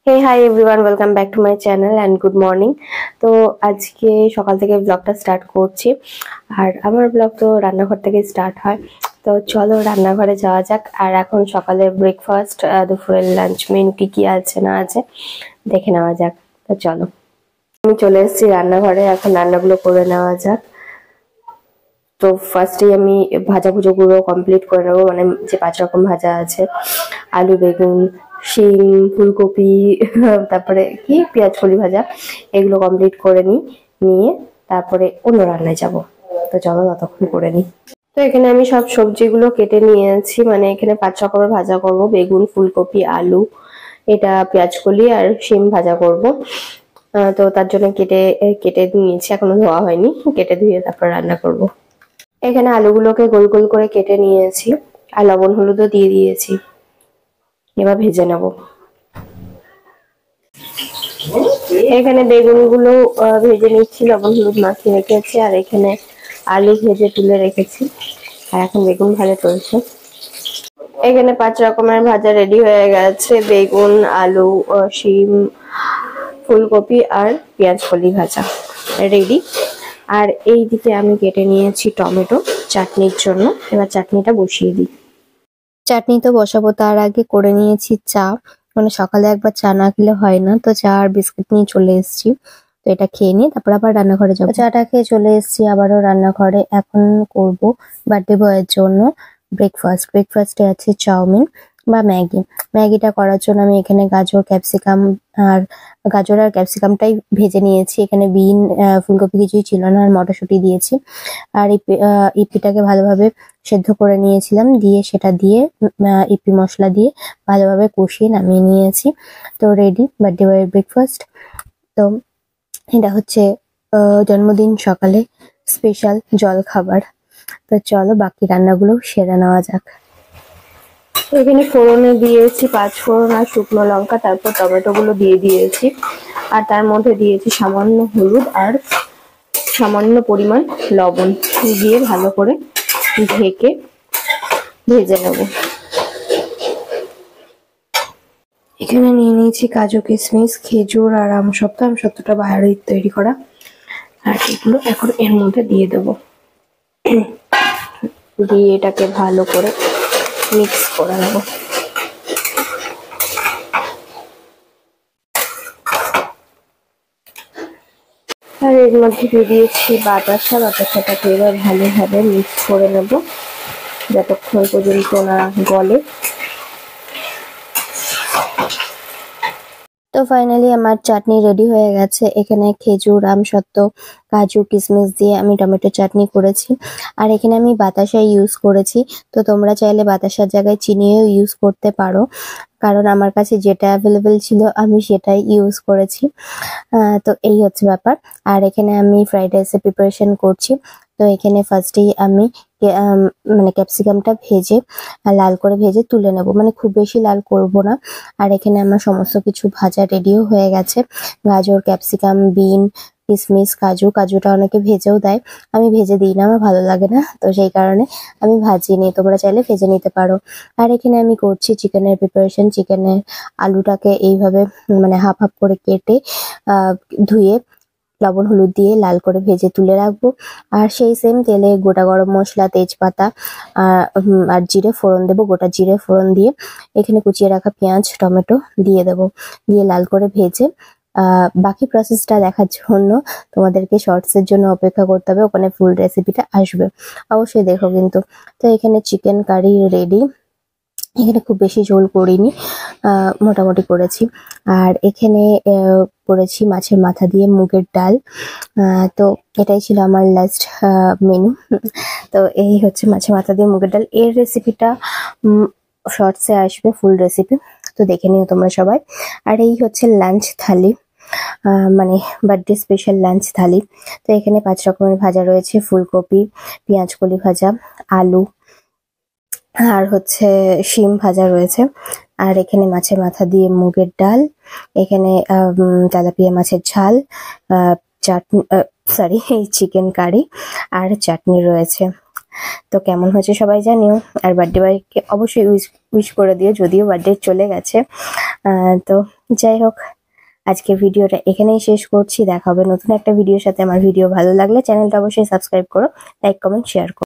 Hey hi everyone, welcome back to my channel and good morning. তো আজকে সকাল থেকে ব্লগটা স্টার্ট করছি। আর আমার ব্লগ তো রান্নাঘর থেকে স্টার্ট হয়। তো চলো রান্নাঘরে যাওয়া যাক। আর এখন সকালের ব্রেকফাস্ট, দুপুরের লাঞ্চ মেনু কি আছে না আছে দেখে নেওয়া যাক। তো চলো, আমি চলে এসেছি রান্নাঘরে, এখন রান্নাগুলো করে নেওয়া যাক। তো ফার্স্টেই আমি ভাজাভুজোগুলো কমপ্লিট করে নেবো, মানে যে 5 রকম ভাজা আছে, আলু, বেগুন, শিম, ফুলকপি, তারপরে কি পেঁয়াজ কলি ভাজা, এগুলো কমপ্লিট করে নিয়ে তারপরে অন্য রান্নায় যাব। তো চলো ততক্ষণ করে নিই। তো এখানে আমি সব সবজিগুলো কেটে নিয়েছি, মানে এখানে 5 রকমের ভাজা করব, বেগুন, ফুলকপি, আলু, এটা পেঁয়াজ কলি আর শিম ভাজা করব। তো তার জন্য কেটে কেটে নিয়েছি, এখনো ধোয়া হয়নি, কেটে ধুয়ে তারপর রান্না করব। এখানে আলুগুলোকে গোল গোল করে কেটে নিয়েছি আর লবণ হলুদও দিয়ে দিয়েছি। এবার ভেজে নেব। এখানে বেগুনগুলো ভেজে নিচ্ছি, লবণ হলুদ মাখিয়ে রেখেছি, আর এখানে আলু ভেজে তুলে রেখেছি, আর এখন বেগুন ভাজা চলছে। এখানে 5 রকমের ভাজা রেডি হয়ে গেছে, বেগুন, আলু, শিম, ফুলকপি আর পেঁয়াজ কলি ভাজা রেডি। আর এই দিকে আমি কেটে নিয়েছি টমেটো চাটনির জন্য। এবার চাটনিটা বসিয়ে দিই। চাটনি তো বসাবো, তার আগে করে নিয়েছি চা, মানে সকালে একবার চা না খেলে হয় না। তো চা আর বিস্কুট নিয়ে চলে এসেছি। তো এটা খেয়ে নিই, তারপর আবার রান্নাঘরে যাবো। চাটা খেয়ে চলে এসেছি আবারও রান্নাঘরে। এখন করব বার্থডে বয়ের জন্য ব্রেকফাস্টে আছে চাউমিন বা ম্যাগি। ম্যাগিটা করার জন্য আমি এখানে গাজর আর ক্যাপসিকামটাই ভেজে নিয়েছি। এখানে বিন, ফুলকপি কিছুই ছিল না, আর মটরশুঁটি দিয়েছি। আর ইপিটাকে ভালোভাবে সেদ্ধ করে নিয়েছিলাম, দিয়ে সেটা দিয়ে ইপি মশলা দিয়ে ভালোভাবে কষিয়ে নামিয়ে নিয়েছি। তো রেডি বার্থডে বয়ের ব্রেকফাস্ট। তো এটা হচ্ছে জন্মদিন সকালে স্পেশাল জল খাবার। তো চলো বাকি রান্নাগুলো সেরে নেওয়া যাক। এখানে ফোড়নে দিয়েছি 5 ফোড়ন আর শুকনো লঙ্কা, তারপর টমেটো গুলো দিয়ে দিয়েছি, আর তার মধ্যে দিয়েছি সামান্য হলুদ আর সামান্য পরিমাণ লবণ দিয়ে ভালো করে ঢেকে ভেজে নেব। এখানে নিয়ে নিয়েছি কাজু, কিশমিশ, খেজুর আর আমসত্ত্বটা বাইরে তৈরি করা, আর এগুলো এখন এর মধ্যে দিয়ে দেব। দিয়ে এটাকে ভালো করে মিক্স করে নেব। আর এর মধ্যে দিয়ে দিয়েছি বাতাসাটাকে এবার ভালোভাবে মিক্স করে নেব যতক্ষণ পর্যন্ত না গলে। তো ফাইনালি আমার চাটনি রেডি হয়ে গেছে। এখানে খেজুর, আমসত্ত্ব, কাজু, কিশমিশ দিয়ে আমি টমেটো চাটনি করেছি, আর এখানে আমি বাতাসা ইউজ করেছি। তো তোমরা চাইলে বাতাসার জায়গায় চিনিও ইউজ করতে পারো, কারণ আমার কাছে যেটা অ্যাভেলেবেল ছিল আমি সেটাই ইউজ করেছি। তো এই হচ্ছে ব্যাপার। আর এখানে আমি ফ্রাইড রাইসের প্রিপারেশন করছি। তো এখানে ফার্স্টেই আমি মানে ক্যাপসিকামটা লাল করে ভেজে তুলে নেব, মানে খুব বেশি লাল করব না। আর এখানে আমার সমস্ত কিছু ভাজা রেডিও হয়ে গেছে, গাজর, ক্যাপসিকাম, বিন, কিশমিশ, কাজুটা অনেকে ভেজেও দেয়, আমি ভেজে দিই না, আমার ভালো লাগে না, তো সেই কারণে আমি ভাজিনি। তোমরা চাইলে ভেজে নিতে পারো। আর এখানে আমি করছি চিকেনের প্রিপারেশন। চিকেনের আলুটাকে এইভাবে মানে হাফ হাফ করে কেটে ধুয়ে লবণ হলুদ দিয়ে লাল করে ভেজে তুলে রাখবো। আর সেই সেম তেলে গোটা গরম মশলা, তেজপাতা আর জিরে ফোড়ন দেবো। গোটা জিরে ফোড়ন দিয়ে এখানে কুচিয়ে রাখা পেঁয়াজ, টমেটো দিয়ে দেবো, দিয়ে লাল করে ভেজে বাকি প্রসেসটা দেখার জন্য তোমাদেরকে শর্টস এর জন্য অপেক্ষা করতে হবে, ওখানে ফুল রেসিপিটা আসবে, অবশ্যই দেখো কিন্তু। তো এখানে চিকেন কারি রেডি। এখানে খুব বেশি ঝোল করিনি, মোটামুটি করেছি। আর এখানে করেছি মাছের মাথা দিয়ে মুগের ডাল। তো এটাই ছিল আমার লাস্ট মেনু। তো এই হচ্ছে মাছের মাথা দিয়ে মুগের ডাল, এর রেসিপিটা শর্টসে আসবে, ফুল রেসিপি, তো দেখে নিও তোমরা সবাই। আর এই হচ্ছে লাঞ্চ থালি, মানে বার্থডে স্পেশাল লাঞ্চ থালি। তো এখানে 5 রকমের ভাজা রয়েছে, ফুলকপি, পেঁয়াজ কলি ভাজা, আলু, আর হচ্ছে শিম ভাজা রয়েছে। আর এখানে মাছের মাথা দিয়ে মুগের ডাল, এখানে তেলাপিয়া মাছের ঝাল, চাটনি, সরি চিকেন কারি, আর চাটনি রয়েছে। তো কেমন হয়েছে সবাই জানিও। আর বার্থডে বয়কে অবশ্যই উইশ করে দিও, যদিও বার্থডে চলে গেছে। তো যাই হোক, আজকে ভিডিওটা এখানেই শেষ করছি। দেখা হবে নতুন একটা ভিডিওর সাথে। আমার ভিডিও ভালো লাগলে চ্যানেলটা অবশ্যই সাবস্ক্রাইব করো, লাইক কমেন্ট শেয়ার করো।